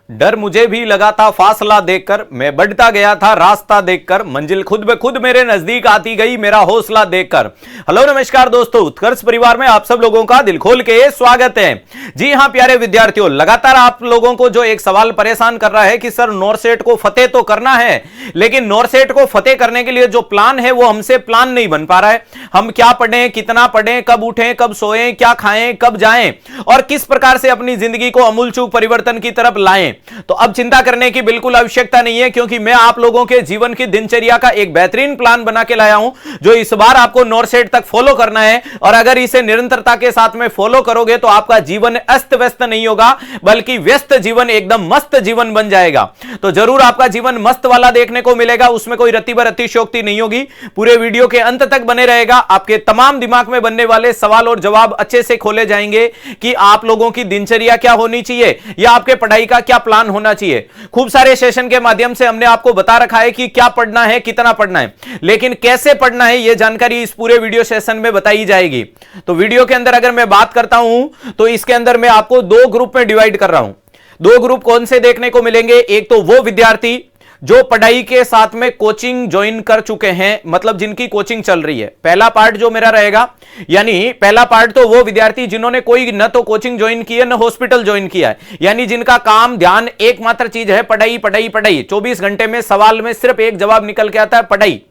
डर मुझे भी लगा था फासला देखकर, मैं बढ़ता गया था रास्ता देखकर, मंजिल खुद ब खुद मेरे नजदीक आती गई मेरा हौसला देखकर। हेलो नमस्कार दोस्तों, उत्कर्ष परिवार में आप सब लोगों का दिल खोल के स्वागत है। जी हां प्यारे विद्यार्थियों, लगातार आप लोगों को जो एक सवाल परेशान कर रहा है कि सर नॉरसेट को फतेह तो करना है, लेकिन नॉरसेट को फतेह करने के लिए जो प्लान है वो हमसे प्लान नहीं बन पा रहा है। हम क्या पढ़ें, कितना पढ़ें, कब उठें, कब सोएं, क्या खाएं, कब जाएं और किस प्रकार से अपनी जिंदगी को अमूलचूल परिवर्तन की तरफ लाएं। तो अब चिंता करने की बिल्कुल आवश्यकता नहीं है, क्योंकि मैं आप लोगों के जीवन की दिनचर्या का एक बेहतरीन प्लान बना के लाया हूं, जो इस बार आपको नॉरसेट तक फॉलो करना है। और अगर इसे निरंतरता के साथ में फॉलो करोगे तो आपका जीवन अस्त व्यस्त नहीं होगा, बल्कि व्यस्त जीवन एकदम मस्त जीवन बन जाएगा। तो जरूर आपका जीवन मस्त वाला देखने को मिलेगा, उसमें कोई रत्ती भर अतिशयोक्ति नहीं होगी। पूरे वीडियो के अंत तक बने रहेगा, आपके तमाम दिमाग में बनने वाले सवाल और जवाब अच्छे से खोले जाएंगे कि आप लोगों की दिनचर्या क्या होनी चाहिए या आपके पढ़ाई का क्या प्लान होना चाहिए। खूब सारे सेशन के माध्यम से हमने आपको बता रखा है कि क्या पढ़ना है, कितना पढ़ना है, लेकिन कैसे पढ़ना है यह जानकारी इस पूरे वीडियो सेशन में बताई जाएगी। तो वीडियो के अंदर अगर मैं बात करता हूं तो इसके अंदर मैं आपको दो ग्रुप में डिवाइड कर रहा हूं। दो ग्रुप कौन से देखने को मिलेंगे? एक तो वो विद्यार्थी जो पढ़ाई के साथ में कोचिंग ज्वाइन कर चुके हैं, मतलब जिनकी कोचिंग चल रही है। पहला पार्ट जो मेरा रहेगा, यानी पहला पार्ट तो वो विद्यार्थी जिन्होंने कोई न तो कोचिंग ज्वाइन की है न हॉस्पिटल ज्वाइन किया है, यानी जिनका काम ध्यान एकमात्र चीज है पढ़ाई पढ़ाई पढ़ाई। 24 घंटे में सवाल में सिर्फ एक जवाब निकल के आता है पढ़ाई,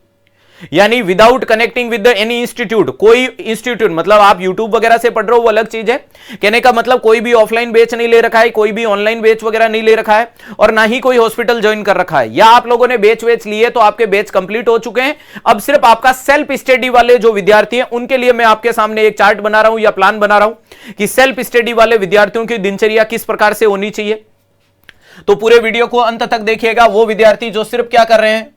यानी without connecting with any institute. कोई इंस्टीट्यूट मतलब आप यूट्यूब वगैरह से पढ़ रहे हो वो अलग चीज है, कहने का मतलब कोई भी ऑफलाइन बैच नहीं ले रखा है, कोई भी ऑनलाइन बैच वगैरह नहीं ले रखा है, और ना ही कोई हॉस्पिटल ज्वाइन कर रखा है। या आप लोगों ने बैच लिए तो आपके बैच कंप्लीट हो चुके हैं, अब सिर्फ आपका सेल्फ स्टडी वाले जो विद्यार्थी हैं उनके लिए मैं आपके सामने एक चार्ट बना रहा हूं या प्लान बना रहा हूं कि सेल्फ स्टडी वाले विद्यार्थियों की दिनचर्या किस प्रकार से होनी चाहिए। तो पूरे वीडियो को अंत तक देखिएगा। वो विद्यार्थी जो सिर्फ क्या कर रहे हैं,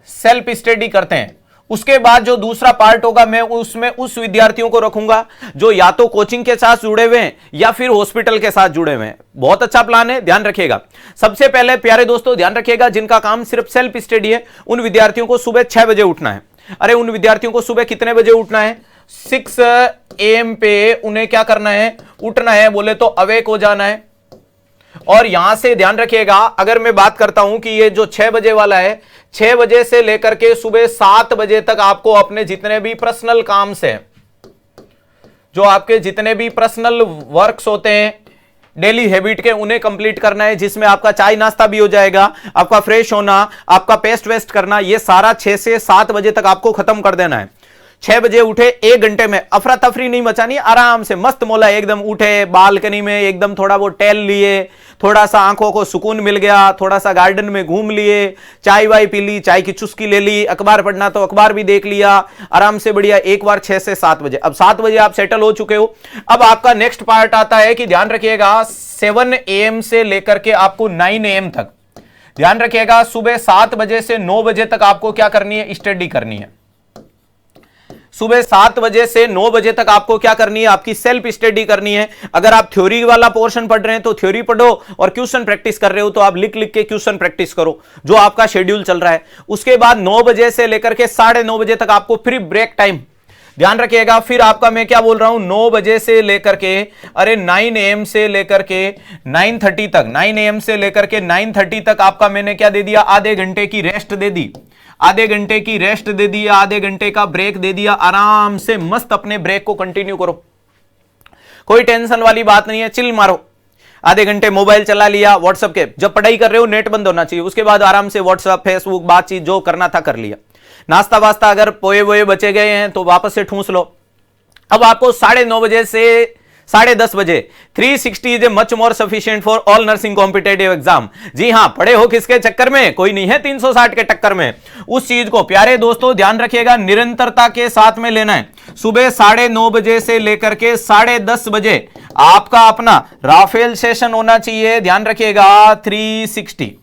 सेल्फ स्टडी करते हैं। उसके बाद जो दूसरा पार्ट होगा मैं उसमें उस विद्यार्थियों को रखूंगा जो या तो कोचिंग के साथ जुड़े हुए हैं या फिर हॉस्पिटल के साथ जुड़े हुए हैं। बहुत अच्छा प्लान है, ध्यान रखिएगा। सबसे पहले प्यारे दोस्तों ध्यान रखिएगा, जिनका काम सिर्फ सेल्फ स्टडी है उन विद्यार्थियों को सुबह 6 बजे उठना है। अरे उन विद्यार्थियों को सुबह कितने बजे उठना है? 6 AM पे उन्हें क्या करना है, उठना है। बोले तो अवेक हो जाना है। और यहां से ध्यान रखिएगा, अगर मैं बात करता हूं कि ये जो 6 बजे वाला है, 6 बजे से लेकर के सुबह 7 बजे तक आपको अपने जितने भी पर्सनल काम से, जो आपके जितने भी पर्सनल वर्क्स होते हैं डेली हैबिट के, उन्हें कंप्लीट करना है, जिसमें आपका चाय नाश्ता भी हो जाएगा, आपका फ्रेश होना, आपका पेस्ट वेस्ट करना, ये सारा 6 से 7 बजे तक आपको खत्म कर देना है। 6 बजे उठे, 1 घंटे में अफरा तफरी नहीं मचानी, आराम से मस्त मौला एकदम उठे, बालकनी में एकदम थोड़ा वो टहल लिए, थोड़ा सा आंखों को सुकून मिल गया, थोड़ा सा गार्डन में घूम लिए, चाय वाय पी ली, चाय की चुस्की ले ली, अखबार पढ़ना तो अखबार भी देख लिया, आराम से बढ़िया एक बार 6 से 7 बजे। अब 7 बजे आप सेटल हो चुके हो। अब आपका नेक्स्ट पार्ट आता है कि ध्यान रखिएगा 7 AM से लेकर के आपको 9 AM तक, ध्यान रखिएगा सुबह 7 बजे से 9 बजे तक आपको क्या करनी है, स्टडी करनी है। सुबह 7 बजे से 9 बजे तक आपको क्या करनी है, आपकी सेल्फ स्टडी करनी है। अगर आप थ्योरी वाला पोर्शन पढ़ रहे हैं तो थ्योरी पढ़ो, और क्वेश्चन प्रैक्टिस कर रहे हो तो आप लिख लिख के क्वेश्चन प्रैक्टिस करो, जो आपका शेड्यूल चल रहा है। उसके बाद 9 बजे से लेकर के 9:30 बजे तक आपको फ्री ब्रेक टाइम, ध्यान रखिएगा। फिर आपका मैं क्या बोल रहा हूं, 9 बजे से लेकर के 9 AM से लेकर के 9:30 तक, 9 AM से लेकर के 9:30 तक आपका मैंने क्या दे दिया, आधे घंटे की रेस्ट दे दी, आधे घंटे की रेस्ट दे दिया, आधे घंटे का ब्रेक दे दिया। आराम से मस्त अपने ब्रेक को कंटिन्यू करो, कोई टेंशन वाली बात नहीं है, चिल मारो। आधे घंटे मोबाइल चला लिया, व्हाट्सएप के, जब पढ़ाई कर रहे हो नेट बंद होना चाहिए, उसके बाद आराम से व्हाट्सएप फेसबुक बातचीत जो करना था कर लिया। नाश्ता वास्ता अगर पोए वोए बचे गए हैं तो वापस से ठूंस लो। अब आपको 9:30 बजे से 10:30 बजे 360 is a much more sufficient for all nursing competitive exam. जी हां, पढ़े हो किसके चक्कर में, कोई नहीं है 360 के टक्कर में। उस चीज को प्यारे दोस्तों ध्यान रखिएगा, निरंतरता के साथ में लेना है। सुबह 9:30 बजे से लेकर के 10:30 बजे आपका अपना राफेल सेशन होना चाहिए, ध्यान रखिएगा 360,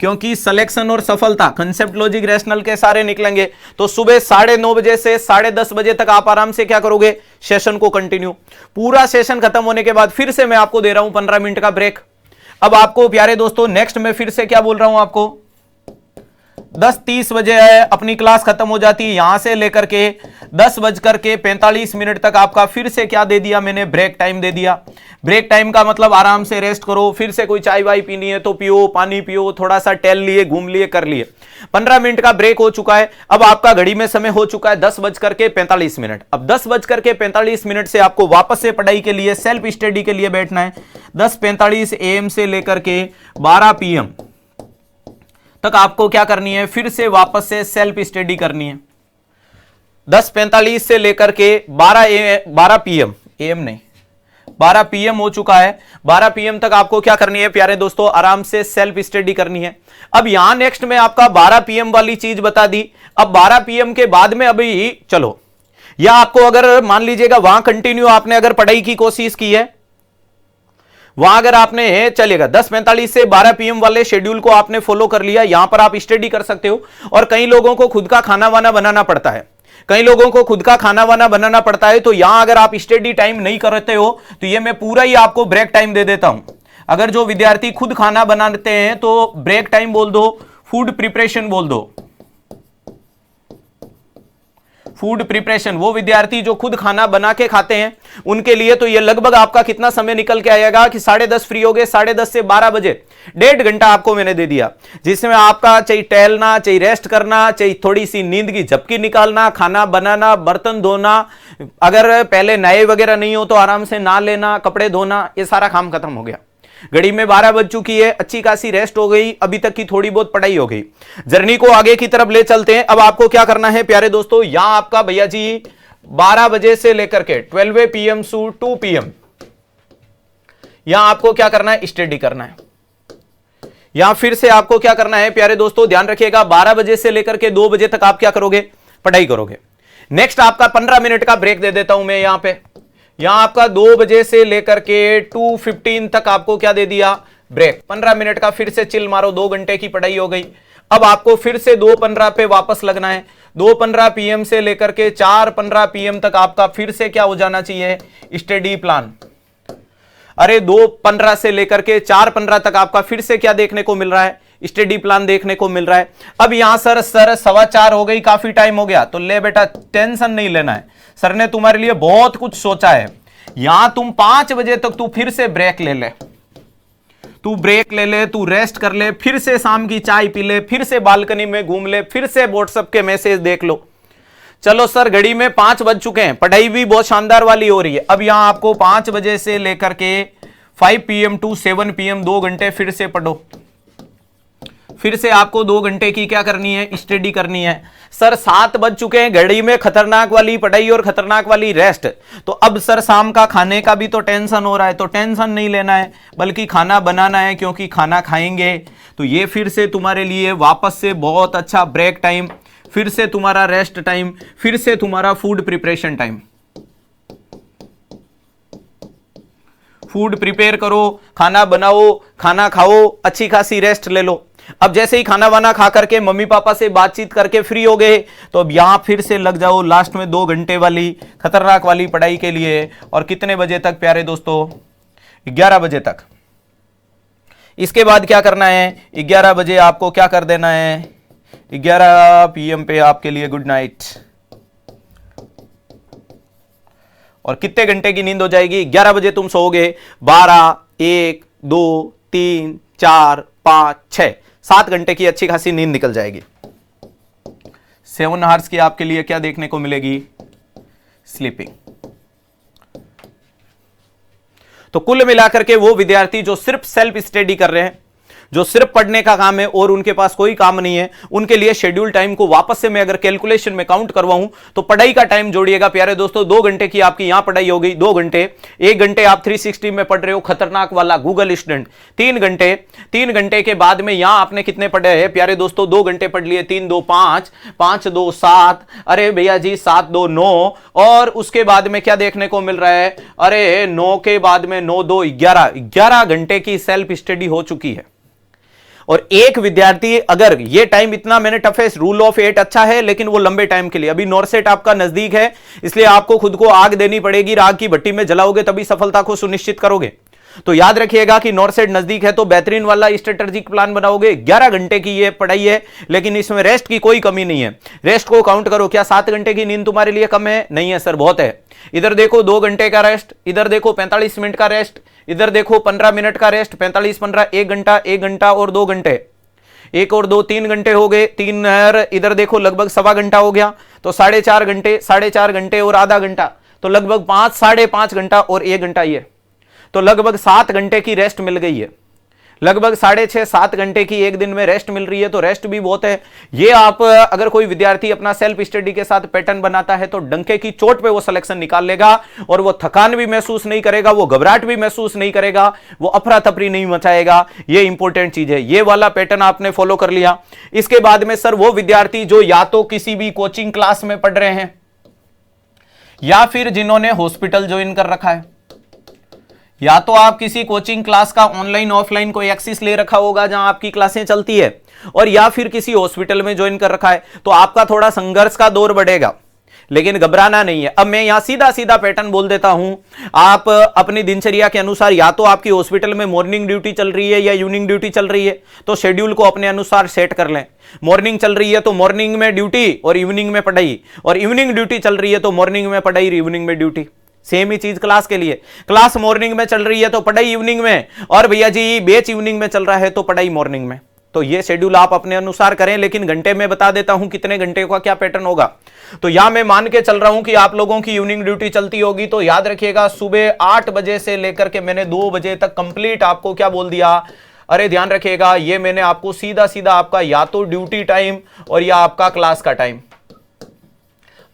क्योंकि सिलेक्शन और सफलता कंसेप्ट लॉजिक रैशनल के सारे निकलेंगे। तो सुबह 9:30 बजे से 10:30 बजे तक आप आराम से क्या करोगे, सेशन को कंटिन्यू। पूरा सेशन खत्म होने के बाद फिर से मैं आपको दे रहा हूं 15 मिनट का ब्रेक। अब आपको प्यारे दोस्तों नेक्स्ट में फिर से क्या बोल रहा हूं आपको, 10:30 बजे अपनी क्लास खत्म हो जाती है। यहां से लेकर के 10:45 तक आपका फिर से क्या दे दिया मैंने, ब्रेक टाइम दे दिया। ब्रेक टाइम का मतलब आराम से रेस्ट करो, फिर से कोई चाय वाय पीनी है तो पियो, पानी पियो, थोड़ा सा टहल लिए, घूम लिए, कर लिए। 15 मिनट का ब्रेक हो चुका है। अब आपका घड़ी में समय हो चुका है 10:45। अब 10:45 से आपको वापस से पढ़ाई के लिए, सेल्फ स्टडी के लिए बैठना है। 10:45 AM से लेकर के 12 PM तक आपको क्या करनी है, फिर से वापस से सेल्फ स्टडी करनी है। 10:45 से लेकर के 12 PM, AM नहीं, 12 PM हो चुका है। 12 PM तक आपको क्या करनी है प्यारे दोस्तों, आराम से सेल्फ स्टडी करनी है। अब यहां नेक्स्ट में आपका 12 PM वाली चीज बता दी। अब 12 PM के बाद में अभी चलो, या आपको अगर मान लीजिएगा वहां कंटिन्यू आपने अगर पढ़ाई की कोशिश की है, वहां अगर आपने चलेगा 10:45 से 12 PM वाले शेड्यूल को आपने फॉलो कर लिया, यहां पर आप स्टडी कर सकते हो। और कई लोगों को खुद का खाना वाना बनाना पड़ता है, कई लोगों को खुद का खाना वाना बनाना पड़ता है, तो यहां अगर आप स्टडी टाइम नहीं करते हो तो ये मैं पूरा ही आपको ब्रेक टाइम दे देता हूं। अगर जो विद्यार्थी खुद खाना बनाते हैं तो ब्रेक टाइम बोल दो, फूड प्रिपरेशन बोल दो, फूड प्रिपरेशन। वो विद्यार्थी जो खुद खाना बना के खाते हैं उनके लिए तो ये लगभग आपका कितना समय निकल के आएगा कि 10:30 फ्री हो गए, 10:30 से 12 बजे 1.5 घंटा आपको मैंने दे दिया, जिसमें आपका चाहिए टहलना, चाहिए रेस्ट करना, चाहिए थोड़ी सी नींद की झपकी निकालना, खाना बनाना, बर्तन धोना, अगर पहले नए वगैरह नहीं हो तो आराम से नहा लेना, कपड़े धोना, ये सारा काम खत्म हो गया। घड़ी में 12 बज चुकी है, अच्छी खासी रेस्ट हो गई, अभी तक की थोड़ी बहुत पढ़ाई हो गई। जर्नी को आगे की तरफ ले चलते हैं। अब आपको क्या करना है प्यारे दोस्तों, यहां आपका भैया जी 12 बजे से लेकर के 12 PM से 2 PM यहां आपको क्या करना है, स्टडी करना है। यहां फिर से आपको क्या करना है प्यारे दोस्तों, ध्यान रखिएगा, 12 बजे से लेकर के 2 बजे तक आप क्या करोगे, पढ़ाई करोगे। नेक्स्ट आपका 15 मिनट का ब्रेक दे देता हूं मैं यहां पे। यहां आपका 2 बजे से लेकर के 2:15 तक आपको क्या दे दिया, ब्रेक। 15 मिनट का फिर से चिल मारो, 2 घंटे की पढ़ाई हो गई। अब आपको फिर से 2:15 पे वापस लगना है। 2:15 PM से लेकर के 4:15 PM तक आपका फिर से क्या हो जाना चाहिए, स्टडी प्लान। अरे 2:15 से लेकर के 4:15 तक आपका फिर से क्या देखने को मिल रहा है, स्टडी प्लान देखने को मिल रहा है। अब यहां सर 4:15 हो गई, काफी टाइम हो गया, तो ले बेटा टेंशन नहीं लेना है, सर ने तुम्हारे लिए बहुत कुछ सोचा है। यहां तुम 5 बजे तक तू फिर से ब्रेक ले ले, तू ब्रेक ले ले, तू रेस्ट कर ले, फिर से शाम की चाय पी ले, फिर से बालकनी में घूम ले, फिर से व्हाट्सएप के मैसेज देख लो। चलो सर घड़ी में 5 बज चुके हैं, पढ़ाई भी बहुत शानदार वाली हो रही है। अब यहां आपको 5 बजे से लेकर के 5 PM to 7 PM 2 घंटे फिर से पढ़ो। फिर से आपको 2 घंटे की क्या करनी है, स्टडी करनी है। सर 7 बज चुके हैं, घड़ी में खतरनाक वाली पढ़ाई और खतरनाक वाली रेस्ट, तो अब सर शाम का खाने का भी तो टेंशन हो रहा है, तो टेंशन नहीं लेना है, बल्कि खाना बनाना है, क्योंकि खाना खाएंगे तो ये फिर से तुम्हारे लिए वापस से बहुत अच्छा ब्रेक टाइम, फिर से तुम्हारा रेस्ट टाइम, फिर से तुम्हारा food preparation time. Food prepare करो, खाना बनाओ, खाना खाओ, अच्छी खासी रेस्ट ले लो। अब जैसे ही खाना वाना खा करके मम्मी पापा से बातचीत करके फ्री हो गए, तो अब यहां फिर से लग जाओ लास्ट में 2 घंटे वाली खतरनाक वाली पढ़ाई के लिए। और कितने बजे तक प्यारे दोस्तों, 11 बजे तक। इसके बाद क्या करना है, 11 बजे आपको क्या कर देना है, 11 PM पे आपके लिए गुड नाइट। और कितने घंटे की नींद हो जाएगी, 11 बजे तुम सोओगे, 12, 1, 2, 3, 4, 5, 6, 7 घंटे की अच्छी खासी नींद निकल जाएगी। 7 आवर्स की आपके लिए क्या देखने को मिलेगी, स्लीपिंग। तो कुल मिलाकर के वो विद्यार्थी जो सिर्फ सेल्फ स्टडी कर रहे हैं, जो सिर्फ पढ़ने का काम है और उनके पास कोई काम नहीं है, उनके लिए शेड्यूल टाइम को वापस से मैं अगर कैलकुलेशन में काउंट करवाऊं तो पढ़ाई का टाइम जोड़िएगा प्यारे दोस्तों, 2 घंटे की आपकी यहां पढ़ाई हो गई, 2 घंटे, 1 घंटे आप 360 में पढ़ रहे हो, खतरनाक वाला गूगल स्टूडेंट, 3 घंटे, 3 घंटे के बाद में यहां आपने कितने पढ़े हैं प्यारे दोस्तों, 2 घंटे पढ़ लिए, 3 2 5, 5 2 7, अरे भैया जी 7 2 9, और उसके बाद में क्या देखने को मिल रहा है, अरे 9 के बाद में 9 2 11, 11 घंटे की सेल्फ स्टडी हो चुकी है। और एक विद्यार्थी अगर ये टाइम इतना, मैंने टफेस्ट रूल ऑफ 8 अच्छा है लेकिन वो लंबे टाइम के लिए, अभी नॉरसेट आपका नजदीक है, इसलिए आपको खुद को आग देनी पड़ेगी, आग की भट्टी में जलाओगे तभी सफलता को सुनिश्चित करोगे। तो याद रखिएगा कि नॉर्सेट नजदीक है तो बेहतरीन वाला स्ट्रेटेजिक प्लान बनाओगे। 11 घंटे की ये पढ़ाई है, लेकिन इसमें रेस्ट की कोई कमी नहीं है। रेस्ट को काउंट करो, क्या 7 घंटे की नींद तुम्हारे लिए कम है? नहीं है सर, बहुत है। इधर देखो 2 घंटे का रेस्ट, इधर देखो 45 मिनट का रेस्ट, इधर देखो 15 मिनट का रेस्ट, 45 15 1 घंटा और 2 घंटे, 1 और 2 3 घंटे हो गए, 3 इधर देखो लगभग सवा घंटा हो गया, तो 4.5 घंटे, 4.5 घंटे और आधा घंटा, तो लगभग 5 साढ़े 5 घंटा और 1 घंटा, ये तो लगभग 7 घंटे की रेस्ट मिल गई है। लगभग 6.5 7 घंटे की एक दिन में रेस्ट मिल रही है, तो रेस्ट भी बहुत है। ये आप अगर कोई विद्यार्थी अपना सेल्फ स्टडी के साथ पैटर्न बनाता है तो डंके की चोट पे वो सिलेक्शन निकाल लेगा, और वो थकान भी महसूस नहीं करेगा, वो घबराहट भी महसूस नहीं करेगा, वो अफरा तफरी नहीं मचाएगा। ये इंपॉर्टेंट चीज है। ये वाला पैटर्न आपने फॉलो कर लिया। इसके बाद में सर वो विद्यार्थी जो या तो किसी भी कोचिंग क्लास में पढ़ रहे हैं या फिर जिन्होंने हॉस्पिटल ज्वाइन कर रखा है, या तो आप किसी कोचिंग क्लास का ऑनलाइन ऑफलाइन कोई एक्सेस ले रखा होगा जहां आपकी क्लासें चलती है, और या फिर किसी हॉस्पिटल में ज्वाइन कर रखा है, तो आपका थोड़ा संघर्ष का दौर बढ़ेगा, लेकिन घबराना नहीं है। अब मैं यहां सीधा सीधा पैटर्न बोल देता हूं। आप अपनी दिनचर्या के अनुसार, या तो आपकी हॉस्पिटल में मॉर्निंग ड्यूटी चल रही है या इवनिंग ड्यूटी चल रही है, तो शेड्यूल को अपने अनुसार सेट कर लें। मॉर्निंग चल रही है तो मॉर्निंग में ड्यूटी और इवनिंग में पढ़ाई, और इवनिंग ड्यूटी चल रही है तो मॉर्निंग में पढ़ाई, इवनिंग में ड्यूटी। सेम ही चीज क्लास के लिए, क्लास मॉर्निंग में चल रही है तो पढ़ाई इवनिंग में, और भैया जी बैच इवनिंग में चल रहा है तो पढ़ाई मॉर्निंग में। तो ये शेड्यूल आप अपने अनुसार करें, लेकिन घंटे में बता देता हूं कितने घंटे का क्या पैटर्न होगा। तो यहां मैं मान के चल रहा हूं कि आप लोगों की इवनिंग ड्यूटी चलती होगी, तो याद रखिएगा सुबह 8 बजे से लेकर के मैंने 2 बजे तक कंप्लीट आपको क्या बोल दिया, अरे ध्यान रखिएगा, ये मैंने आपको सीधा सीधा आपका या तो ड्यूटी टाइम और या आपका क्लास का टाइम,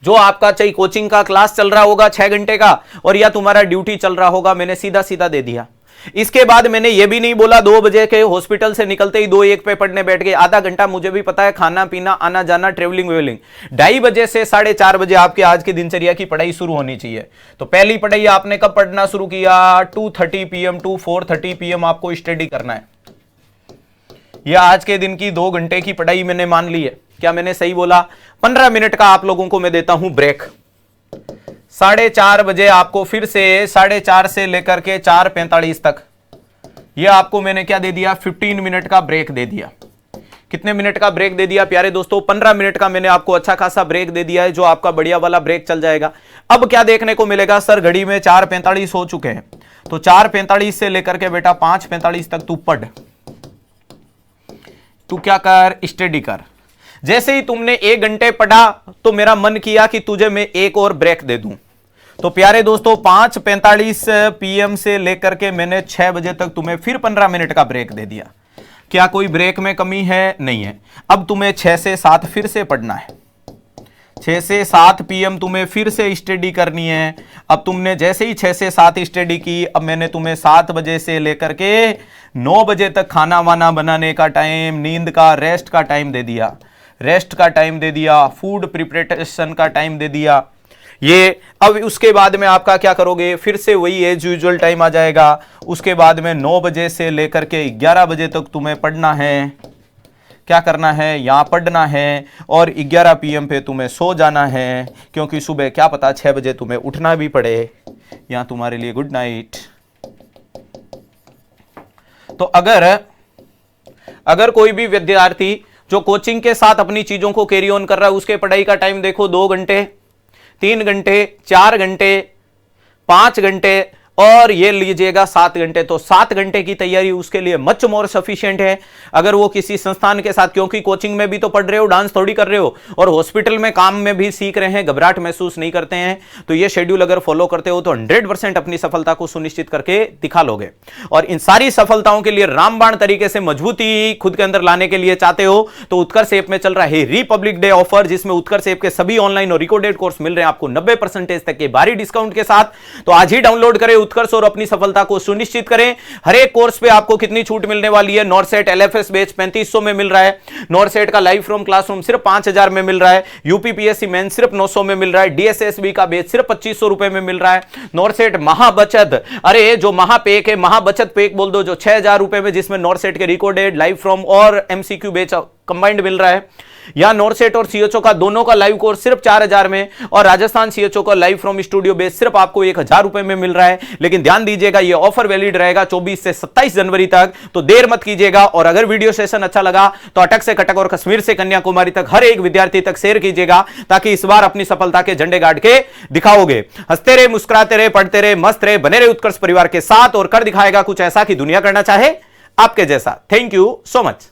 जो आपका चाहे कोचिंग का क्लास चल रहा होगा 6 घंटे का, और या तुम्हारा ड्यूटी चल रहा होगा, मैंने सीधा सीधा दे दिया। इसके बाद मैंने ये भी नहीं बोला 2 बजे के हॉस्पिटल से निकलते ही 2-1 पे पढ़ने बैठ गए, आधा घंटा मुझे भी पता है खाना पीना आना जाना ट्रेवलिंग वेवलिंग, 2:30 बजे से 4:30 बजे आपके आज की दिनचर्या की पढ़ाई शुरू होनी चाहिए। तो पहली पढ़ाई आपने कब पढ़ना शुरू किया? 2:30 PM टू 4:30 PM आपको स्टडी करना है। यह आज के दिन की 2 घंटे की पढ़ाई मैंने मान ली है। क्या मैंने सही बोला? 15 मिनट का आप लोगों को मैं देता हूं ब्रेक। 4:30 बजे आपको फिर से 4:30 से लेकर के 4:45 तक, यह आपको मैंने क्या दे दिया? 15 मिनट का ब्रेक दे दिया। कितने मिनट का ब्रेक दे दिया प्यारे दोस्तों? 15 मिनट का मैंने आपको अच्छा खासा ब्रेक दे दिया है, जो आपका बढ़िया वाला ब्रेक चल जाएगा। अब क्या देखने को मिलेगा? सर घड़ी में 4:45 हो चुके हैं, तो 4:45 से लेकर के बेटा 5:45 तक तू पढ़, तू क्या कर? स्टडी कर। जैसे ही तुमने 1 घंटे पढ़ा तो मेरा मन किया कि तुझे मैं एक और ब्रेक दे दूं। तो प्यारे दोस्तों 5:45 PM से लेकर के मैंने 6 बजे तक तुम्हें फिर 15 मिनट का ब्रेक दे दिया। क्या कोई ब्रेक में कमी है? नहीं है। अब तुम्हें 6 से 7 फिर से पढ़ना है। 6 से 7 PM तुम्हें फिर से स्टडी करनी है। अब तुमने जैसे ही 6 से 7 स्टडी की, अब मैंने तुम्हें 7 बजे से लेकर के 9 बजे तक खाना वाना बनाने का टाइम, नींद का, रेस्ट का टाइम दे दिया, रेस्ट का टाइम दे दिया, फूड प्रिपरेशन का टाइम दे दिया। ये अब उसके बाद में आपका क्या करोगे? फिर से वही एज यूजुअल टाइम आ जाएगा। उसके बाद में 9 बजे से लेकर के 11 बजे तक तुम्हें पढ़ना है। क्या करना है? यहां पढ़ना है, और 11 PM पे तुम्हें सो जाना है, क्योंकि सुबह क्या पता 6 बजे तुम्हें उठना भी पड़े। यहां तुम्हारे लिए गुड नाइट। तो अगर कोई भी विद्यार्थी जो कोचिंग के साथ अपनी चीजों को कैरी ऑन कर रहा है, उसके पढ़ाई का टाइम देखो 2 घंटे, 3 घंटे, 4 घंटे, 5 घंटे, और ये लीजिएगा 7 घंटे। तो 7 घंटे की तैयारी उसके लिए मच मोर सफिशिएंट है। अगर वो किसी संस्थान के साथ, क्योंकि कोचिंग में भी तो पढ़ रहे हो, डांस थोड़ी कर रहे हो, और हॉस्पिटल में काम में भी सीख रहे हैं, घबराहट महसूस नहीं करते हैं, तो ये शेड्यूल अगर फॉलो करते हो तो 100% अपनी सफलता को सुनिश्चित करके दिखा लोगे। और इन सारी सफलताओं के लिए रामबाण तरीके से मजबूती खुद के अंदर लाने के लिए चाहते हो तो उत्कर्ष ऐप में चल रहा है रिपब्लिक डे ऑफर, जिसमें उत्कर्ष ऐप के सभी ऑनलाइन और रिकॉर्डेड कोर्स मिल रहे हैं आपको 90% तक के भारी डिस्काउंट के साथ। तो आज ही डाउनलोड करें उत्कर्ष और अपनी सफलता को सुनिश्चित करें। हर एक कोर्स पे आपको कितनी छूट मिलने वाली है? नॉर्सेट LFS बैच 3500 में मिल रहा है, नॉर्सेट का लाइव फ्रॉम क्लासरूम सिर्फ 5000 में मिल रहा है, यूपीपीएससी मेन सिर्फ 900 में मिल रहा है, DSSB का बैच सिर्फ 2500 रुपए में मिल रहा है, नॉर्सेट महाबचत, अरे जो महापेक है, महाबचत पेक बोल दो, जो 6000 रुपए में, जिसमें नॉर्सेट के रिकॉर्डेड लाइव फ्रॉम और MCQ बैच कंबाइंड मिल रहा है। यहां नॉरसेट और सीएचओ का दोनों का लाइव कोर्स सिर्फ 4000 में, और राजस्थान सीएचओ का लाइव फ्रॉम स्टूडियो बेस सिर्फ आपको 1000 रुपए में मिल रहा है। लेकिन ध्यान दीजिएगा, यह ऑफर वैलिड रहेगा 24 से 27 जनवरी तक, तो देर मत कीजिएगा। और अगर वीडियो सेशन अच्छा लगा तो अटक से कटक और कश्मीर से कन्याकुमारी तक हर एक विद्यार्थी तक शेयर कीजिएगा, ताकि इस बार अपनी सफलता के झंडे गाड़ के दिखाओगे। हंसते रहे, मुस्कुराते रहे, पढ़ते रहे, मस्त रहे, बने रहे उत्कर्ष परिवार के साथ, और कर दिखाएगा कुछ ऐसा कि दुनिया करना चाहे आपके जैसा। Thank you so much.